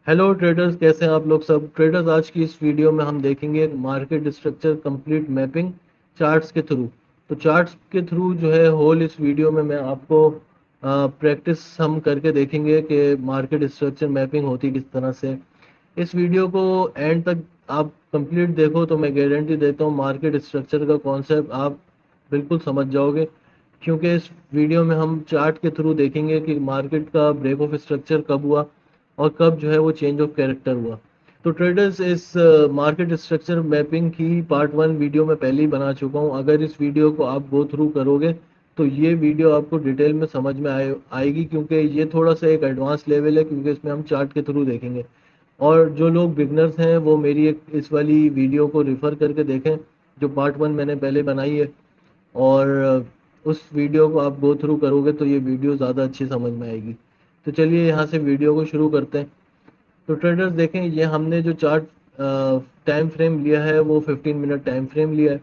Hello traders, कैसे हैं आप लोग सब। ट्रेडर्स, आज की इस वीडियो में हम देखेंगे market structure complete mapping charts के थ्रू। तो चार्ट्स के थ्रू जो है होल इस वीडियो में मैं आपको प्रैक्टिस हम करके देखेंगे कि मार्केट स्ट्रक्चर मैपिंग होती किस तरह से। इस वीडियो को एंड तक आप कंप्लीट देखो तो मैं गारंटी देता हूँ मार्केट स्ट्रक्चर का कॉन्सेप्ट आप बिल्कुल समझ जाओगे, क्योंकि इस वीडियो में हम चार्ट के थ्रू देखेंगे कि मार्केट का ब्रेक ऑफ स्ट्रक्चर कब हुआ और कब जो है वो चेंज ऑफ कैरेक्टर हुआ। तो ट्रेडर्स, इस मार्केट स्ट्रक्चर मैपिंग की पार्ट वन वीडियो मैं पहले ही बना चुका हूँ। अगर इस वीडियो को आप गो थ्रू करोगे तो ये वीडियो आपको डिटेल में समझ में आएगी, क्योंकि ये थोड़ा सा एक एडवांस लेवल है, क्योंकि इसमें हम चार्ट के थ्रू देखेंगे। और जो लोग बिगनर्स हैं वो मेरी एक इस वाली वीडियो को रिफ़र करके देखें, जो पार्ट वन मैंने पहले बनाई है। और उस वीडियो को आप गो थ्रू करोगे तो ये वीडियो ज़्यादा अच्छी समझ में आएगी। तो चलिए यहाँ से वीडियो को शुरू करते हैं। तो ट्रेडर्स देखें, ये हमने जो चार्ट टाइम फ्रेम लिया है वो 15 मिनट टाइम फ्रेम लिया है।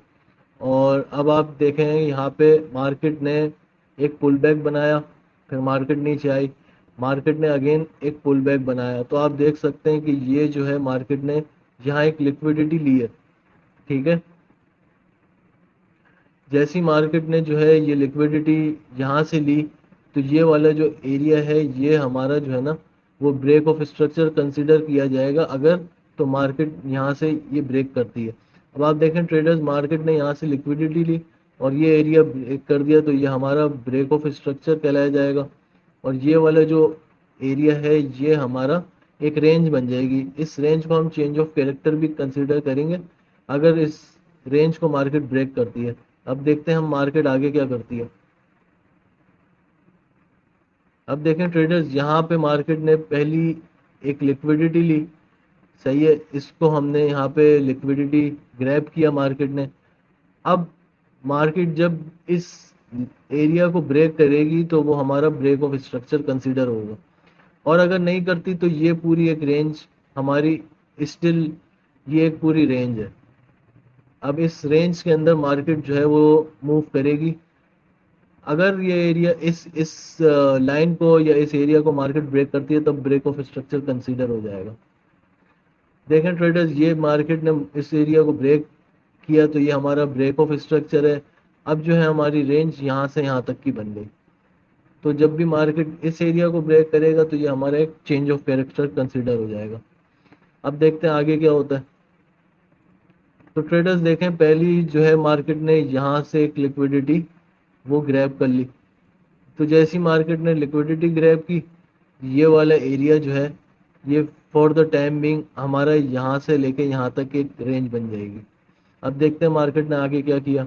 और अब आप देखें यहाँ पे मार्केट ने एक पुल बैक बनाया, फिर मार्केट नीचे आई, मार्केट ने अगेन एक पुल बैक बनाया। तो आप देख सकते हैं कि ये जो है मार्केट ने यहाँ एक लिक्विडिटी ली है। ठीक है, जैसी मार्केट ने जो है ये लिक्विडिटी यहाँ से ली, तो ये वाला जो एरिया है ये हमारा जो है ना वो ब्रेक ऑफ स्ट्रक्चर कंसीडर किया जाएगा, अगर तो मार्केट यहाँ से ये ब्रेक करती है। अब आप देखें ट्रेडर्स, मार्केट ने यहाँ से लिक्विडिटी ली और ये एरिया ब्रेक कर दिया, तो ये हमारा ब्रेक ऑफ स्ट्रक्चर कहलाया जाएगा। और ये वाला जो एरिया है ये हमारा एक रेंज बन जाएगी। इस रेंज को हम चेंज ऑफ कैरेक्टर भी कंसीडर करेंगे, अगर इस रेंज को मार्केट ब्रेक करती है। अब देखते हैं हम मार्केट आगे क्या करती है। अब देखें ट्रेडर्स, यहाँ पे मार्केट ने पहली एक लिक्विडिटी ली। सही है, इसको हमने यहाँ पे लिक्विडिटी ग्रैब किया मार्केट ने। अब मार्केट जब इस एरिया को ब्रेक करेगी तो वो हमारा ब्रेक ऑफ स्ट्रक्चर कंसीडर होगा। और अगर नहीं करती तो ये पूरी एक रेंज हमारी स्टिल, ये एक पूरी रेंज है। अब इस रेंज के अंदर मार्केट जो है वो मूव करेगी। अगर ये एरिया इस लाइन को या इस एरिया को मार्केट ब्रेक करती है तब ब्रेक ऑफ स्ट्रक्चर कंसीडर हो जाएगा। देखें ट्रेडर्स, ये मार्केट ने इस एरिया को ब्रेक किया तो ये हमारा ब्रेक ऑफ स्ट्रक्चर है। अब जो है हमारी रेंज यहाँ से यहाँ तक की बन गई। तो जब भी मार्केट इस एरिया को ब्रेक करेगा तो ये हमारा एक चेंज ऑफ कैरेक्टर कंसीडर हो जाएगा। अब देखते हैं आगे क्या होता है। तो ट्रेडर्स देखें, पहली जो है मार्केट ने यहाँ से एक लिक्विडिटी वो ग्रैब कर ली। तो जैसी मार्केट ने लिक्विडिटी ग्रैब की, ये वाला एरिया जो है ये फॉर द टाइम बिंग हमारा यहाँ से लेके यहाँ तक एक रेंज बन जाएगी। अब देखते हैं मार्केट ने आगे क्या किया।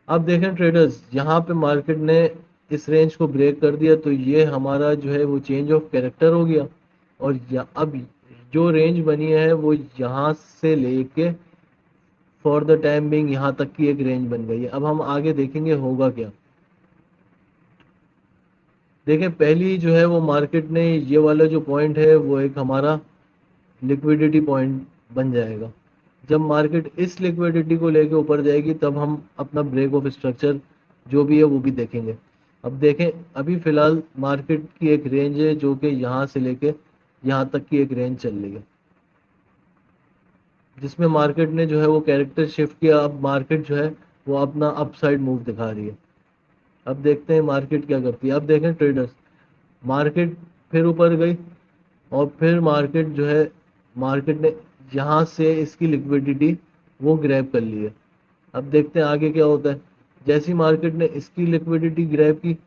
अब देखें ट्रेडर्स, यहाँ पे मार्केट ने इस रेंज को ब्रेक कर दिया, तो ये हमारा जो है वो चेंज ऑफ कैरेक्टर हो गया। और अब जो रेंज बनी है वो यहाँ से लेके फॉर द टाइम बिंग यहाँ तक की एक रेंज बन गई है। अब हम आगे देखेंगे होगा क्या। देखें, पहली जो है वो मार्केट ने ये वाला जो पॉइंट है वो एक हमारा लिक्विडिटी पॉइंट बन जाएगा। जब मार्केट इस लिक्विडिटी को लेके ऊपर जाएगी तब हम अपना ब्रेक ऑफ स्ट्रक्चर जो भी है वो भी देखेंगे। अब देखें, अभी फिलहाल मार्केट की एक रेंज है जो कि यहाँ से लेके यहाँ तक की एक रेंज चल रही है, जिसमें मार्केट ने जो है वो कैरेक्टर शिफ्ट किया। अब मार्केट जो है वो अपना अपसाइड मूव दिखा रही है। अब देखते हैं मार्केट क्या करती है। अब देखें ट्रेडर्स, मार्केट फिर ऊपर गई और फिर मार्केट जो है मार्केट ने यहाँ से इसकी लिक्विडिटी वो ग्रैब कर ली है। अब देखते हैं आगे क्या होता है। जैसी मार्केट ने इसकी लिक्विडिटी ग्रैब की,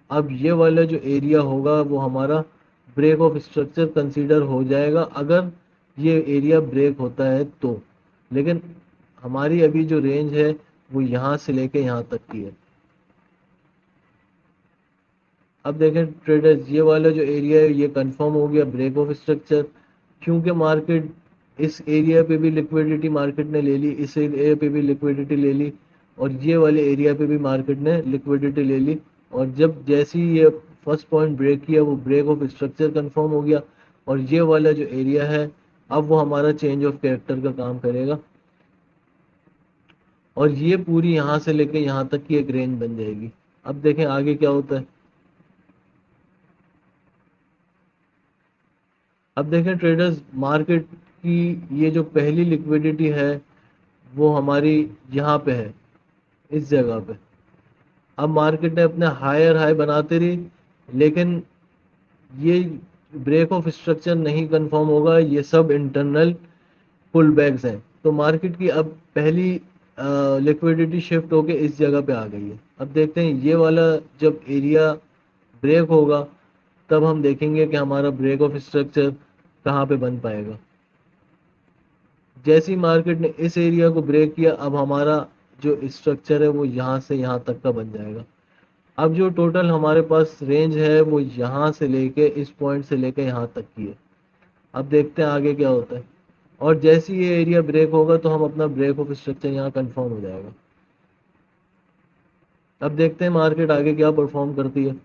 अब ये वाला जो एरिया होगा वो हमारा ब्रेक ऑफ स्ट्रक्चर कंसीडर हो जाएगा, अगर ये एरिया ब्रेक होता है तो। लेकिन हमारी अभी जो रेंज है वो यहाँ से लेके यहाँ तक की है। अब देखें ट्रेडर्स, ये वाला जो एरिया है ये कंफर्म हो गया ब्रेक ऑफ स्ट्रक्चर, क्योंकि मार्केट इस एरिया पे भी लिक्विडिटी मार्केट ने ले ली, इस एरिया पे भी लिक्विडिटी ले ली, और ये वाले एरिया पे भी मार्केट ने लिक्विडिटी ले ली। और जब जैसी ये फर्स्ट पॉइंट ब्रेक किया वो ब्रेक ऑफ स्ट्रक्चर कंफर्म हो गया। और ये वाला जो एरिया है अब वो हमारा चेंज ऑफ कैरेक्टर का काम करेगा, और ये पूरी यहाँ से लेके यहाँ तक की एक रेंज बन जाएगी। अब देखें आगे क्या होता है। अब देखें ट्रेडर्स, मार्केट की ये जो पहली लिक्विडिटी है वो हमारी यहाँ पे है, इस जगह पे। अब मार्केट ने अपने हायर हाई बनाते रही, लेकिन ये ब्रेक ऑफ स्ट्रक्चर नहीं कंफर्म होगा, ये सब इंटरनल पुल बैक्स हैं। तो मार्केट की अब पहली लिक्विडिटी शिफ्ट होके इस जगह पे आ गई है। अब देखते हैं ये वाला जब एरिया ब्रेक होगा तब हम देखेंगे कि हमारा ब्रेक ऑफ स्ट्रक्चर कहाँ पे बन पाएगा। जैसी मार्केट ने इस एरिया को ब्रेक किया, अब हमारा जो स्ट्रक्चर है वो यहाँ से यहाँ तक का बन जाएगा। अब जो टोटल हमारे पास रेंज है वो यहाँ से लेके इस पॉइंट से लेके यहाँ तक की है। अब देखते हैं आगे क्या होता है। और जैसे ही ये एरिया ब्रेक होगा तो हम अपना ब्रेक ऑफ स्ट्रक्चर यहाँ कंफर्म हो जाएगा। अब देखते हैं मार्केट आगे क्या परफॉर्म करती है।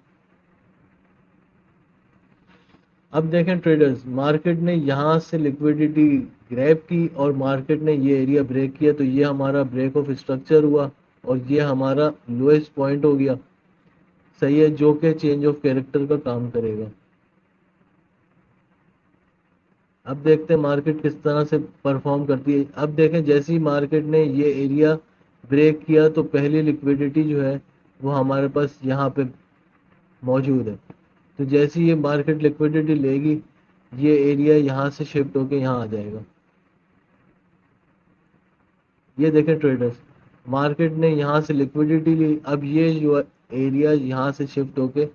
अब देखें ट्रेडर्स, मार्केट ने यहाँ से लिक्विडिटी ग्रैब की और मार्केट ने ये एरिया ब्रेक किया, तो ये हमारा ब्रेक ऑफ स्ट्रक्चर हुआ और ये हमारा लोएस्ट पॉइंट हो गया। सही है, जो कि चेंज ऑफ कैरेक्टर का काम करेगा। अब देखते हैं मार्केट किस तरह से परफॉर्म करती है। अब देखें जैसे ही मार्केट ने ये एरिया ब्रेक किया तो पहली लिक्विडिटी जो है वो हमारे पास यहाँ पे मौजूद है। तो जैसे ही ये मार्केट लिक्विडिटी लेगी, ये एरिया यहाँ से शिफ्ट होके यहाँ आ जाएगा। ये देखें ट्रेडर्स, मार्केट ने यहाँ से लिक्विडिटी ली, अब ये जो एरिया यहाँ से शिफ्ट होके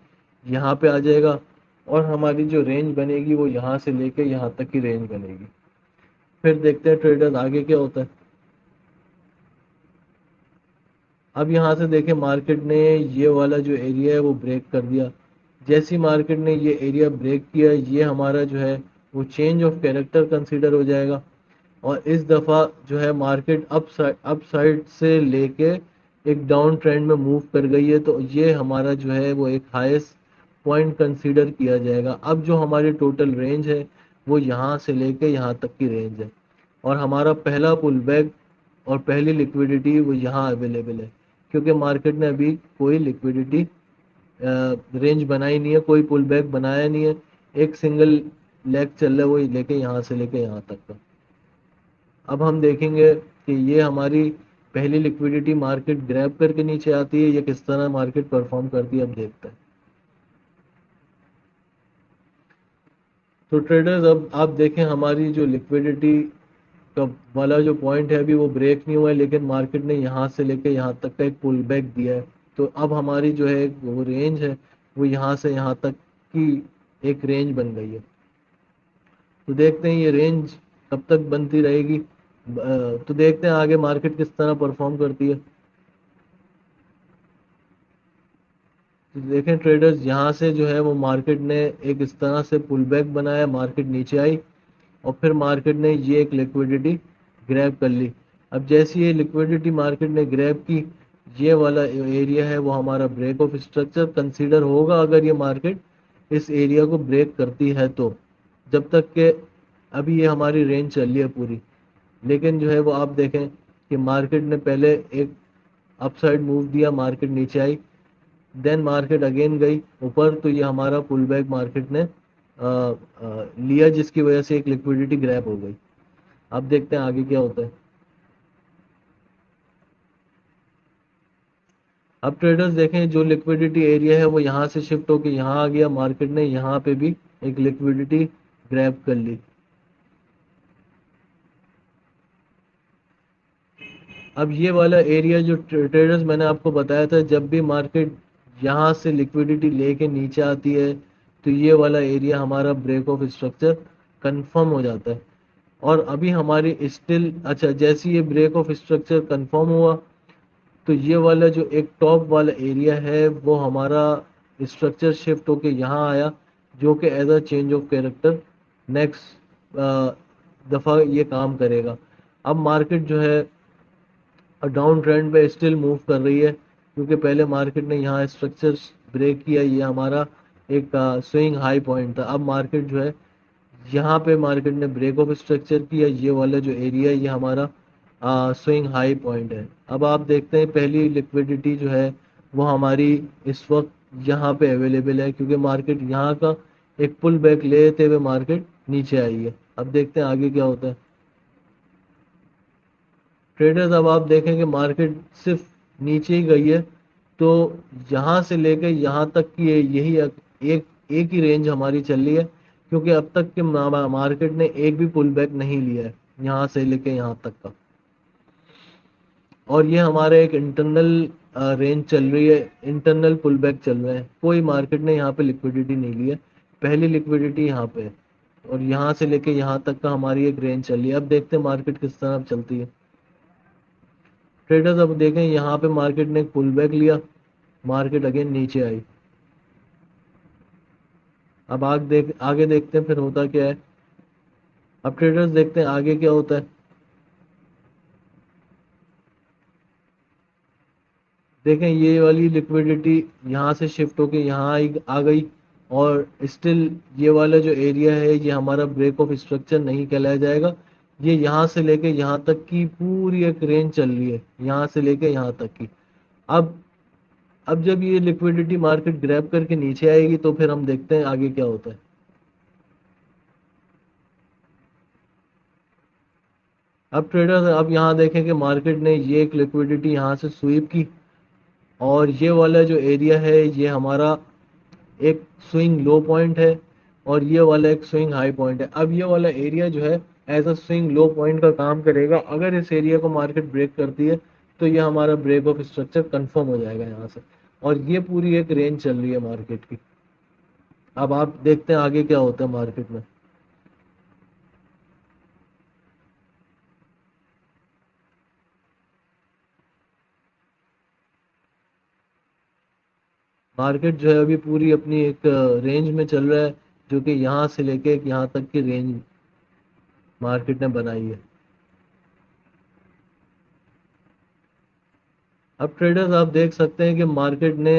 यहाँ पे आ जाएगा और हमारी जो रेंज बनेगी वो यहाँ से लेके यहाँ तक की रेंज बनेगी। फिर देखते हैं ट्रेडर्स आगे क्या होता है। अब यहाँ से देखें मार्केट ने ये वाला जो एरिया है वो ब्रेक कर दिया। जैसी मार्केट ने ये एरिया ब्रेक किया, ये हमारा जो है वो चेंज ऑफ कैरेक्टर कंसीडर हो जाएगा और इस दफ़ा जो है मार्केट अप साइड से लेके एक डाउन ट्रेंड में मूव कर गई है, तो ये हमारा जो है वो एक हाईएस्ट पॉइंट कंसीडर किया जाएगा। अब जो हमारी टोटल रेंज है वो यहाँ से लेके यहाँ तक की रेंज है और हमारा पहला पुल बैक और पहली लिक्विडिटी वो यहाँ अवेलेबल है, क्योंकि मार्केट ने अभी कोई लिक्विडिटी रेंज बनाई नहीं है, कोई पुल बैक बनाया नहीं है। एक सिंगल लेग चल रहा है, वो लेके यहाँ से लेके यहाँ तक का। अब हम देखेंगे कि ये हमारी पहली लिक्विडिटी मार्केट ग्रैब करके नीचे आती है, ये किस तरह मार्केट परफॉर्म करती है अब देखते हैं। तो ट्रेडर्स, अब आप देखें हमारी जो लिक्विडिटी का वाला जो पॉइंट है अभी वो ब्रेक नहीं हुआ है, लेकिन मार्केट ने यहाँ से लेके यहाँ तक का एक पुल बैक दिया है। तो अब हमारी जो है वो रेंज है वो यहाँ से यहाँ तक की एक रेंज बन गई है। तो देखते हैं ये रेंज कब तक बनती रहेगी। तो देखते हैं आगे मार्केट किस तरह परफॉर्म करती है। तो देखें ट्रेडर्स, यहाँ से जो है वो मार्केट ने एक इस तरह से पुल बैक बनाया, मार्केट नीचे आई और फिर मार्केट ने ये एक लिक्विडिटी ग्रैब कर ली। अब जैसे ये लिक्विडिटी मार्केट ने ग्रैब की, ये वाला एरिया है वो हमारा ब्रेक ऑफ स्ट्रक्चर कंसीडर होगा अगर ये मार्केट इस एरिया को ब्रेक करती है तो। जब तक के अभी ये हमारी रेंज चल रही है पूरी, लेकिन जो है वो आप देखें कि मार्केट ने पहले एक अपसाइड मूव दिया, मार्केट नीचे आई, देन मार्केट अगेन गई ऊपर, तो ये हमारा पुल बैक मार्केट ने लिया, जिसकी वजह से एक लिक्विडिटी ग्रैब हो गई। अब देखते हैं आगे क्या होता है। अब ट्रेडर्स देखें, जो लिक्विडिटी एरिया है वो यहाँ से शिफ्ट होकर यहाँ आ गया, मार्केट ने यहाँ पे भी एक लिक्विडिटी ग्रैब कर ली। अब ये वाला एरिया जो ट्रेडर्स मैंने आपको बताया था, जब भी मार्केट यहाँ से लिक्विडिटी लेके नीचे आती है तो ये वाला एरिया हमारा ब्रेक ऑफ स्ट्रक्चर कंफर्म हो जाता है। और अभी हमारी स्टिल अच्छा, जैसे ये ब्रेक ऑफ स्ट्रक्चर कंफर्म हुआ तो ये वाला जो एक टॉप वाला एरिया है वो हमारा स्ट्रक्चर शिफ्ट होके यहाँ आया, जो कि as a change of character next दफ़ा ये काम करेगा। अब मार्केट जो है डाउन ट्रेंड पे स्टिल मूव कर रही है, क्योंकि पहले मार्केट ने यहाँ स्ट्रक्चर ब्रेक किया, ये हमारा एक स्विंग हाई पॉइंट था। अब मार्केट जो है यहाँ पे मार्केट ने ब्रेक ऑफ स्ट्रक्चर किया, ये वाला जो एरिया है ये हमारा स्विंग हाई पॉइंट है। अब आप देखते हैं पहली लिक्विडिटी जो है वो हमारी इस वक्त यहाँ पे अवेलेबल है, क्योंकि मार्केट यहाँ का एक पुल बैक लेते हुए मार्केट नीचे आई है। अब देखते हैं आगे क्या होता है। ट्रेडर्स अब आप देखेंगे मार्केट सिर्फ नीचे ही गई है, तो यहाँ से लेकर यहाँ तक की यही एक एक ही रेंज हमारी चल रही है, क्योंकि अब तक के मार्केट ने एक भी पुल बैक नहीं लिया है यहाँ से लेके यहाँ तक का। और ये हमारे एक इंटरनल रेंज चल रही है, इंटरनल पुल बैक चल रहे हैं, कोई मार्केट ने यहाँ पे लिक्विडिटी नहीं ली है, पहली लिक्विडिटी यहाँ पे है। और यहाँ से लेके यहाँ तक का हमारी एक रेंज चल रही है। अब देखते हैं मार्केट किस तरह चलती है। ट्रेडर्स अब देखें यहाँ पे मार्केट ने एक पुल बैक लिया, मार्केट अगेन नीचे आई। अब आगे देखते हैं फिर होता क्या है। अब ट्रेडर्स देखते हैं आगे क्या होता है। देखें ये वाली लिक्विडिटी यहाँ से शिफ्ट होके यहाँ आ गई, और स्टिल ये वाला जो एरिया है ये हमारा ब्रेक ऑफ स्ट्रक्चर नहीं कहलाया जाएगा। ये यहाँ से लेके यहाँ तक की पूरी एक रेंज चल रही है, यहाँ से लेके यहाँ तक की। अब अब जब ये लिक्विडिटी मार्केट ग्रैब करके नीचे आएगी तो फिर हम देखते हैं आगे क्या होता है। अब ट्रेडर्स अब यहाँ देखें कि मार्केट ने ये एक लिक्विडिटी यहाँ से स्वीप की, और ये वाला जो एरिया है ये हमारा एक स्विंग लो पॉइंट है, और ये वाला एक स्विंग हाई पॉइंट है। अब ये वाला एरिया जो है as a swing low point का काम करेगा। अगर इस एरिया को मार्केट ब्रेक करती है तो ये हमारा ब्रेक ऑफ स्ट्रक्चर कंफर्म हो जाएगा यहाँ से, और ये पूरी एक रेंज चल रही है मार्केट की। अब आप देखते हैं आगे क्या होता है मार्केट में। मार्केट जो है अभी पूरी अपनी एक रेंज में चल रहा है, जो कि यहाँ से लेके यहाँ तक की रेंज मार्केट ने बनाई है। अब ट्रेडर्स आप देख सकते हैं कि मार्केट ने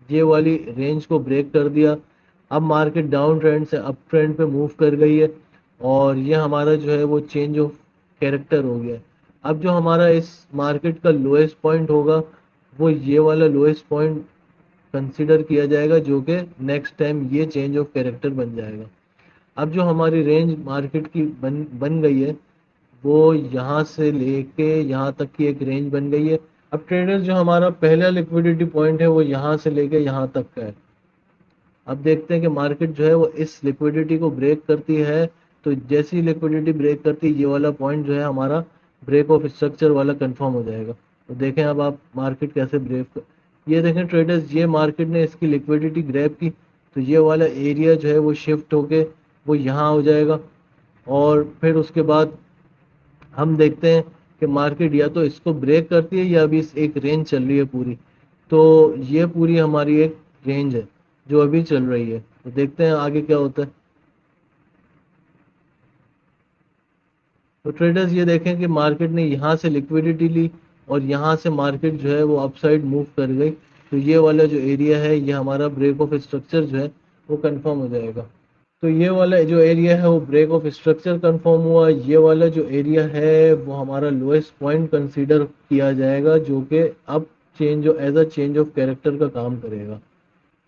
ये वाली रेंज को ब्रेक कर दिया। अब मार्केट डाउन ट्रेंड से अप ट्रेंड पे मूव कर गई है, और ये हमारा जो है वो चेंज ऑफ कैरेक्टर हो गया है। अब जो हमारा इस मार्केट का लोएस्ट पॉइंट होगा वो ये वाला लोएस्ट पॉइंट कंसीडर किया जाएगा, जो कि नेक्स्ट टाइम ये चेंज ऑफ कैरेक्टर बन जाएगा। अब जो हमारी रेंज मार्केट की बन बन गई है वो यहाँ से लेके यहाँ तक की एक रेंज बन गई है। अब ट्रेडर्स जो हमारा पहला लिक्विडिटी पॉइंट है वो यहाँ से लेके यहाँ तक का है। अब देखते हैं कि मार्केट जो है वो इस लिक्विडिटी को ब्रेक करती है, तो जैसी लिक्विडिटी ब्रेक करती है ये वाला पॉइंट जो है हमारा ब्रेक ऑफ स्ट्रक्चर वाला कंफर्म हो जाएगा। तो देखें अब आप मार्केट कैसे ब्रेक, ये देखें ट्रेडर्स ये मार्केट ने इसकी लिक्विडिटी ग्रैब की, तो ये वाला एरिया जो है वो शिफ्ट होके वो यहाँ हो जाएगा। और फिर उसके बाद हम देखते हैं कि मार्केट या तो इसको ब्रेक करती है या अभी एक रेंज चल रही है पूरी। तो ये पूरी हमारी एक रेंज है जो अभी चल रही है, तो देखते हैं आगे क्या होता है। तो ट्रेडर्स ये देखें कि मार्केट ने यहाँ से लिक्विडिटी ली, और यहाँ से मार्केट जो है वो अपसाइड मूव कर गई, तो ये वाला जो एरिया है ये हमारा ब्रेक ऑफ स्ट्रक्चर जो है वो कंफर्म हो जाएगा। तो ये वाला जो एरिया है वो ब्रेक ऑफ स्ट्रक्चर कंफर्म हुआ। ये वाला जो एरिया है वो हमारा लोएस्ट पॉइंट कंसीडर किया जाएगा, जो कि अब change as a change of character का काम करेगा।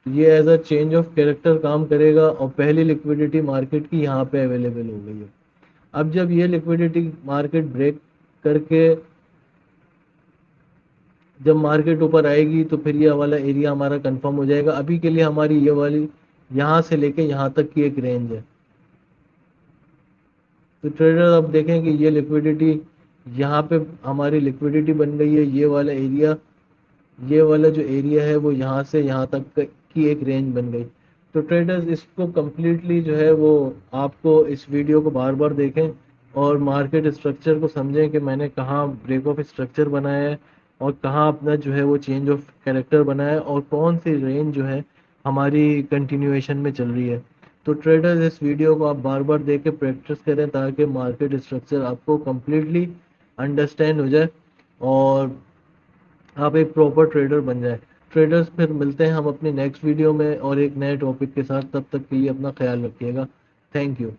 ये as a change of character काम करेगा, और पहली लिक्विडिटी मार्केट की यहाँ पे अवेलेबल हो गई है। अब जब ये लिक्विडिटी मार्केट ब्रेक करके जब मार्केट ऊपर आएगी तो फिर ये वाला एरिया हमारा कंफर्म हो जाएगा। अभी के लिए हमारी ये वाली यहाँ से लेके यहाँ तक की एक रेंज है। तो ट्रेडर अब देखें कि ये लिक्विडिटी यहाँ पे हमारी लिक्विडिटी बन गई है, ये वाला एरिया, ये वाला जो एरिया है वो यहाँ से यहाँ तक की एक रेंज बन गई। तो ट्रेडर्स इसको कम्प्लीटली जो है वो आपको इस वीडियो को बार बार देखें, और मार्केट स्ट्रक्चर को समझें कि मैंने कहाँ ब्रेक ऑफ स्ट्रक्चर बनाया है, और कहाँ अपना जो है वो चेंज ऑफ कैरेक्टर बनाया है, और कौन सी रेंज जो है हमारी कंटिन्यूएशन में चल रही है। तो ट्रेडर्स इस वीडियो को आप बार बार देख के प्रैक्टिस करें, ताकि मार्केट स्ट्रक्चर आपको कम्प्लीटली अंडरस्टैंड हो जाए, और आप एक प्रॉपर ट्रेडर बन जाए। ट्रेडर्स फिर मिलते हैं हम अपनी नेक्स्ट वीडियो में और एक नए टॉपिक के साथ। तब तक के लिए अपना ख्याल रखिएगा। Thank you.